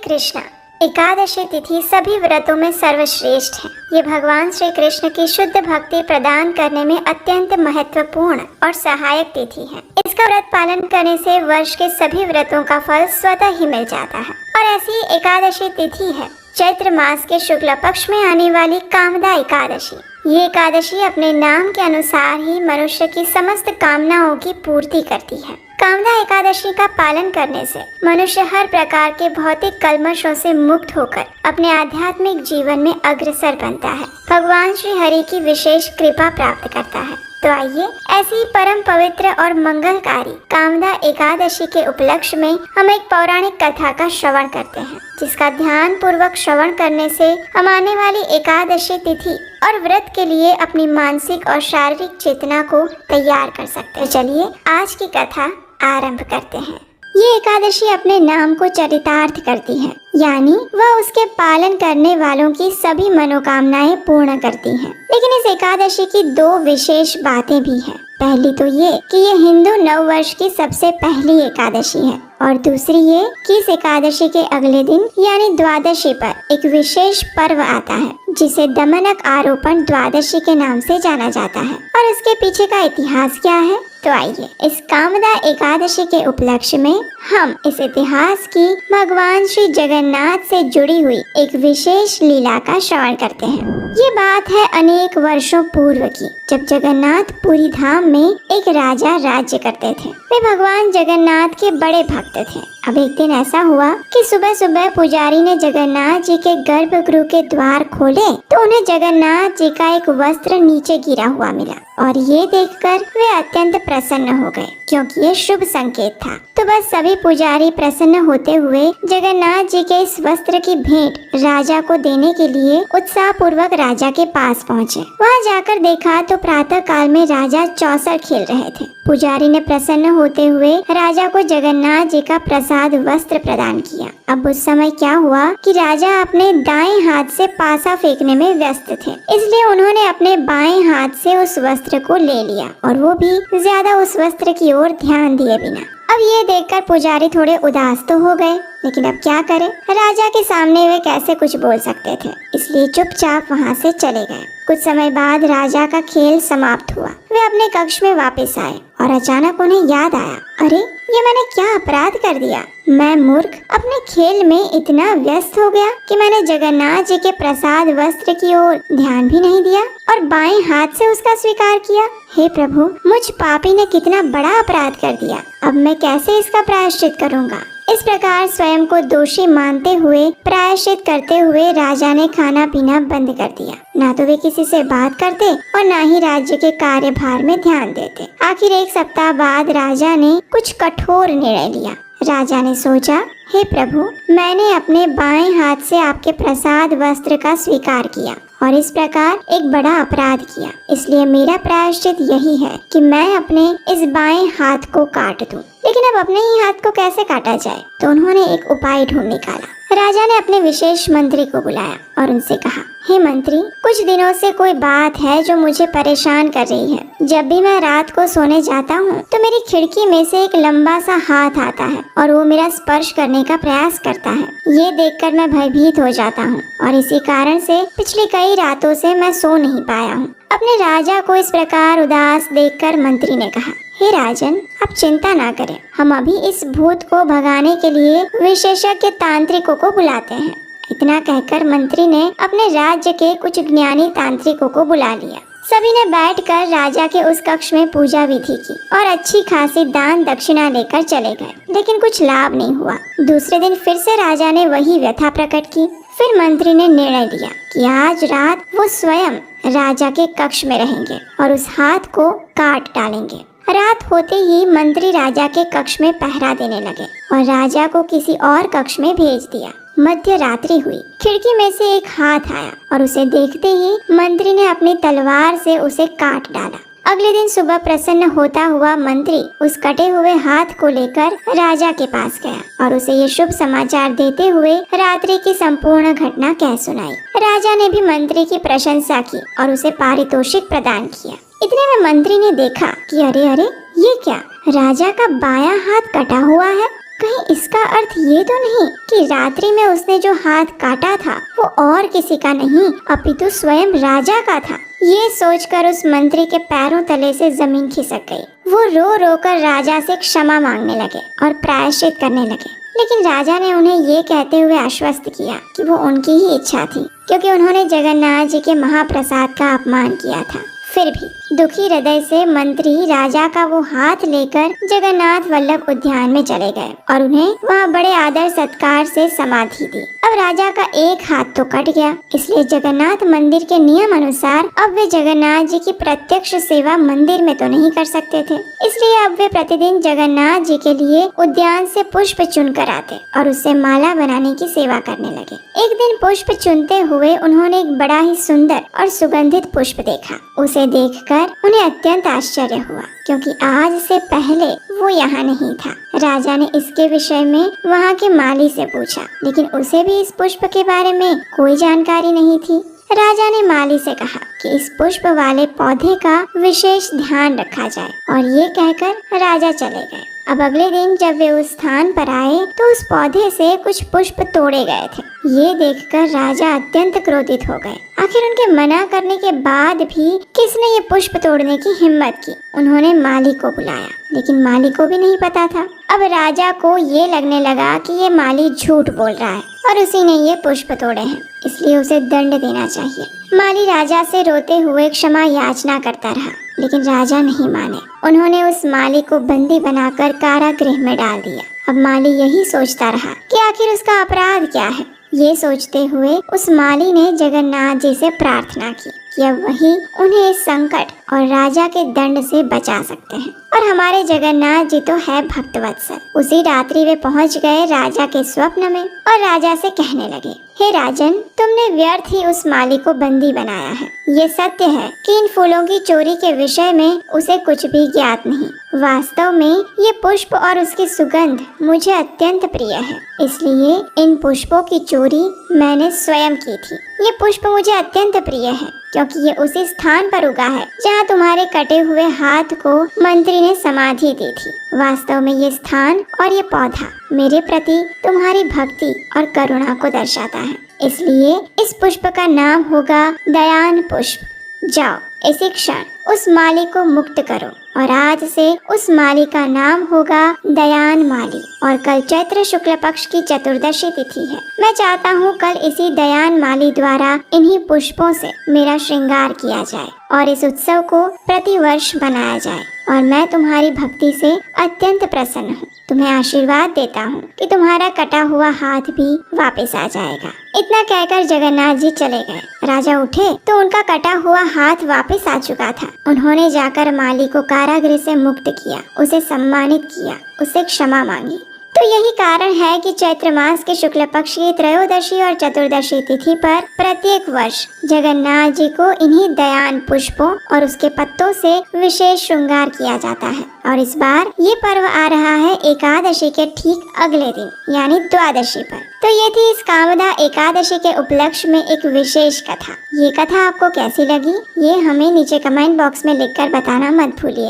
कृष्ण। एकादशी तिथि सभी व्रतों में सर्वश्रेष्ठ है। ये भगवान श्री कृष्ण की शुद्ध भक्ति प्रदान करने में अत्यंत महत्वपूर्ण और सहायक तिथि है। इसका व्रत पालन करने से वर्ष के सभी व्रतों का फल स्वतः ही मिल जाता है। और ऐसी एकादशी तिथि है चैत्र मास के शुक्ल पक्ष में आने वाली कामदा एकादशी। ये एकादशी अपने नाम के अनुसार ही मनुष्य की समस्त कामनाओं की पूर्ति करती है। कामदा एकादशी का पालन करने से मनुष्य हर प्रकार के भौतिक कल्मशों से मुक्त होकर अपने आध्यात्मिक जीवन में अग्रसर बनता है, भगवान श्री हरि की विशेष कृपा प्राप्त करता है। तो आइए ऐसी परम पवित्र और मंगलकारी कामदा एकादशी के उपलक्ष्य में हम एक पौराणिक कथा का श्रवण करते हैं, जिसका ध्यान पूर्वक श्रवण करने से हम आने वाली एकादशी तिथि और व्रत के लिए अपनी मानसिक और शारीरिक चेतना को तैयार कर सकते हैं। चलिए आज की कथा आरंभ करते हैं। ये एकादशी अपने नाम को चरितार्थ करती है, यानी वह उसके पालन करने वालों की सभी मनोकामनाएं पूर्ण करती है। लेकिन इस एकादशी की दो विशेष बातें भी हैं। पहली तो ये कि ये हिंदू नव वर्ष की सबसे पहली एकादशी है, और दूसरी ये कि इस एकादशी के अगले दिन यानी द्वादशी पर एक विशेष पर्व आता है, जिसे दमनक आरोपण द्वादशी के नाम से जाना जाता है। और इसके पीछे का इतिहास क्या है, तो आइए इस कामदा एकादशी के उपलक्ष्य में हम इस इतिहास की भगवान श्री जगन्नाथ से जुड़ी हुई एक विशेष लीला का श्रवण करते हैं। ये बात है अनेक वर्षों पूर्व की, जब जगन्नाथ पुरी धाम में एक राजा राज्य करते थे। वे भगवान जगन्नाथ के बड़े भक्त थे। अब एक दिन ऐसा हुआ कि सुबह सुबह पुजारी ने जगन्नाथ जी के गर्भगृह के द्वार खोले तो उन्हें जगन्नाथ जी का एक वस्त्र नीचे गिरा हुआ मिला, और ये देखकर वे अत्यंत प्रसन्न हो गए, क्योंकि ये शुभ संकेत था। तो बस सभी पुजारी प्रसन्न होते हुए जगन्नाथ जी के इस वस्त्र की भेंट राजा को देने के लिए उत्साह पूर्वक राजा के पास पहुँचे। वहाँ जाकर देखा तो प्रातः काल में राजा चौसर खेल रहे थे। पुजारी ने प्रसन्न होते हुए राजा को जगन्नाथ जी का प्रसाद वस्त्र प्रदान किया। अब उस समय क्या हुआ कि राजा अपने दाएं हाथ से पासा फेंकने में व्यस्त थे, इसलिए उन्होंने अपने बाएं हाथ से उस वस्त्र को ले लिया, और वो भी ज्यादा उस वस्त्र की ओर ध्यान दिए बिना। अब ये देखकर पुजारी थोड़े उदास तो हो गए, लेकिन अब क्या करें, राजा के सामने वे कैसे कुछ बोल सकते थे, इसलिए चुपचाप वहाँ से चले गए। कुछ समय बाद राजा का खेल समाप्त हुआ। वे अपने कक्ष में वापस आए और अचानक उन्हें याद आया, अरे ये मैंने क्या अपराध कर दिया। मैं मूर्ख अपने खेल में इतना व्यस्त हो गया कि मैंने जगन्नाथ जी के प्रसाद वस्त्र की ओर ध्यान भी नहीं दिया और बाएं हाथ से उसका स्वीकार किया। हे प्रभु, मुझ पापी ने कितना बड़ा अपराध कर दिया। अब मैं कैसे इसका प्रायश्चित करूँगा। इस प्रकार स्वयं को दोषी मानते हुए प्रायश्चित करते हुए राजा ने खाना पीना बंद कर दिया। ना तो वे किसी से बात करते और ना ही राज्य के कार्यभार में ध्यान देते। आखिर एक सप्ताह बाद राजा ने कुछ कठोर निर्णय लिया। राजा ने सोचा, हे प्रभु, मैंने अपने बाएं हाथ से आपके प्रसाद वस्त्र का स्वीकार किया और इस प्रकार एक बड़ा अपराध किया, इसलिए मेरा प्रायश्चित यही है कि मैं अपने इस बाएं हाथ को काट दूं। लेकिन अब अपने ही हाथ को कैसे काटा जाए, तो उन्होंने एक उपाय ढूंढ निकाला। राजा ने अपने विशेष मंत्री को बुलाया और उनसे कहा, हे मंत्री, कुछ दिनों से कोई बात है जो मुझे परेशान कर रही है। जब भी मैं रात को सोने जाता हूँ तो मेरी खिड़की में से एक लंबा सा हाथ आता है और वो मेरा स्पर्श करने का प्रयास करता है। ये देखकर मैं भयभीत हो जाता हूँ और इसी कारण से पिछली कई रातों से मैं सो नहीं पाया हूँ। अपने राजा को इस प्रकार उदास देखकर मंत्री ने कहा, हे राजन, आप चिंता ना करें, हम अभी इस भूत को भगाने के लिए विशेषज्ञ तांत्रिकों को बुलाते हैं। इतना कहकर मंत्री ने अपने राज्य के कुछ ज्ञानी तांत्रिकों को बुला लिया। सभी ने बैठकर राजा के उस कक्ष में पूजा विधि की और अच्छी खासी दान दक्षिणा लेकर चले गए, लेकिन कुछ लाभ नहीं हुआ। दूसरे दिन फिर से राजा ने वही व्यथा प्रकट की। फिर मंत्री ने निर्णय लिया कि आज रात वो स्वयं राजा के कक्ष में रहेंगे और उस हाथ को काट डालेंगे। रात होते ही मंत्री राजा के कक्ष में पहरा देने लगे और राजा को किसी और कक्ष में भेज दिया। मध्य रात्रि हुई, खिड़की में से एक हाथ आया और उसे देखते ही मंत्री ने अपनी तलवार से उसे काट डाला। अगले दिन सुबह प्रसन्न होता हुआ मंत्री उस कटे हुए हाथ को लेकर राजा के पास गया और उसे ये शुभ समाचार देते हुए रात्रि की संपूर्ण घटना कह सुनाई। राजा ने भी मंत्री की प्रशंसा की और उसे पारितोषिक प्रदान किया। इतने में मंत्री ने देखा कि अरे अरे, ये क्या, राजा का बायां हाथ कटा हुआ है कहीं इसका अर्थ ये तो नहीं कि रात्रि में उसने जो हाथ काटा था वो और किसी का नहीं अपितु स्वयं राजा का था। ये सोचकर उस मंत्री के पैरों तले से जमीन खिसक गई। वो रो रो कर राजा से क्षमा मांगने लगे और प्रायश्चित करने लगे, लेकिन राजा ने उन्हें ये कहते हुए आश्वस्त किया कि वो उनकी ही इच्छा थी, क्योंकि उन्होंने जगन्नाथ जी के महाप्रसाद का अपमान किया था। फिर भी दुखी हृदय से मंत्री राजा का वो हाथ लेकर जगन्नाथ वल्लभ उद्यान में चले गए और उन्हें वहाँ बड़े आदर सत्कार से समाधि दी। अब राजा का एक हाथ तो कट गया, इसलिए जगन्नाथ मंदिर के नियम अनुसार अब वे जगन्नाथ जी की प्रत्यक्ष सेवा मंदिर में तो नहीं कर सकते थे। इसलिए अब वे प्रतिदिन जगन्नाथ जी के लिए उद्यान से पुष्प चुन कर आते और उससे माला बनाने की सेवा करने लगे। एक दिन पुष्प चुनते हुए उन्होंने एक बड़ा ही सुंदर और सुगंधित पुष्प देखा। उसे देखकर उन्हें अत्यंत आश्चर्य हुआ, क्योंकि आज से पहले वो यहाँ नहीं था। राजा ने इसके विषय में वहाँ के माली से पूछा, लेकिन उसे भी इस पुष्प के बारे में कोई जानकारी नहीं थी। राजा ने माली से कहा कि इस पुष्प वाले पौधे का विशेष ध्यान रखा जाए, और ये कहकर राजा चले गए। अब अगले दिन जब वे उस स्थान पर आए तो उस पौधे से कुछ पुष्प तोड़े गए थे। ये देखकर राजा अत्यंत क्रोधित हो गए। आखिर उनके मना करने के बाद भी किसने ये पुष्प तोड़ने की हिम्मत की? उन्होंने माली को बुलाया, लेकिन माली को भी नहीं पता था। अब राजा को ये लगने लगा कि ये माली झूठ बोल रहा है और उसी ने ये पुष्प तोड़े हैं, इसलिए उसे दंड देना चाहिए। माली राजा से रोते हुए क्षमा याचना करता रहा, लेकिन राजा नहीं माने। उन्होंने उस माली को बंदी बनाकर कारागृह में डाल दिया। अब माली यही सोचता रहा कि आखिर उसका अपराध क्या है। ये सोचते हुए उस माली ने जगन्नाथ जी से प्रार्थना की कि अब वही उन्हें इस संकट और राजा के दंड से बचा सकते हैं। और हमारे जगन्नाथ जी तो है भक्तवत्सल। उसी रात्रि वे पहुंच गए राजा के स्वप्न में और राजा से कहने लगे, हे राजन, तुमने व्यर्थ ही उस माली को बंदी बनाया है। ये सत्य है कि इन फूलों की चोरी के विषय में उसे कुछ भी ज्ञात नहीं। वास्तव में ये पुष्प और उसकी सुगंध मुझे अत्यंत प्रिय है, इसलिए इन पुष्पों की चोरी मैंने स्वयं की थी। ये पुष्प मुझे अत्यंत प्रिय है, क्योंकि ये उसी स्थान पर उगा है जहाँ तुम्हारे कटे हुए हाथ को मंत्री ने समाधि दी थी। वास्तव में ये स्थान और ये पौधा मेरे प्रति तुम्हारी भक्ति और करुणा को दर्शाता है, इसलिए इस पुष्प का नाम होगा दयान पुष्प। जाओ इसी क्षण उस माली को मुक्त करो, और आज से उस माली का नाम होगा दयान माली। और कल चैत्र शुक्ल पक्ष की चतुर्दशी तिथि है। मैं चाहता हूँ कल इसी दयान माली द्वारा इन्हीं पुष्पों से मेरा श्रृंगार किया जाए और इस उत्सव को प्रतिवर्ष मनाया जाए। और मैं तुम्हारी भक्ति से अत्यंत प्रसन्न हूँ। तुम्हें आशीर्वाद देता हूँ कि तुम्हारा कटा हुआ हाथ भी वापस आ जाएगा। इतना कहकर जगन्नाथ जी चले गए। राजा उठे तो उनका कटा हुआ हाथ वापस आ चुका था। उन्होंने जाकर माली को कारागृह से मुक्त किया, उसे सम्मानित किया, उससे क्षमा मांगी। तो यही कारण है कि चैत्र मास के शुक्ल पक्ष की त्रयोदशी और चतुर्दशी तिथि पर प्रत्येक वर्ष जगन्नाथ जी को इन्हीं दयान पुष्पों और उसके पत्तों से विशेष श्रृंगार किया जाता है। और इस बार ये पर्व आ रहा है एकादशी के ठीक अगले दिन, यानी द्वादशी पर। तो ये थी इस कामदा एकादशी के उपलक्ष्य में एक विशेष कथा। ये कथा आपको कैसी लगी, ये हमें नीचे कमेंट बॉक्स में लिखकर बताना मत भूलिए।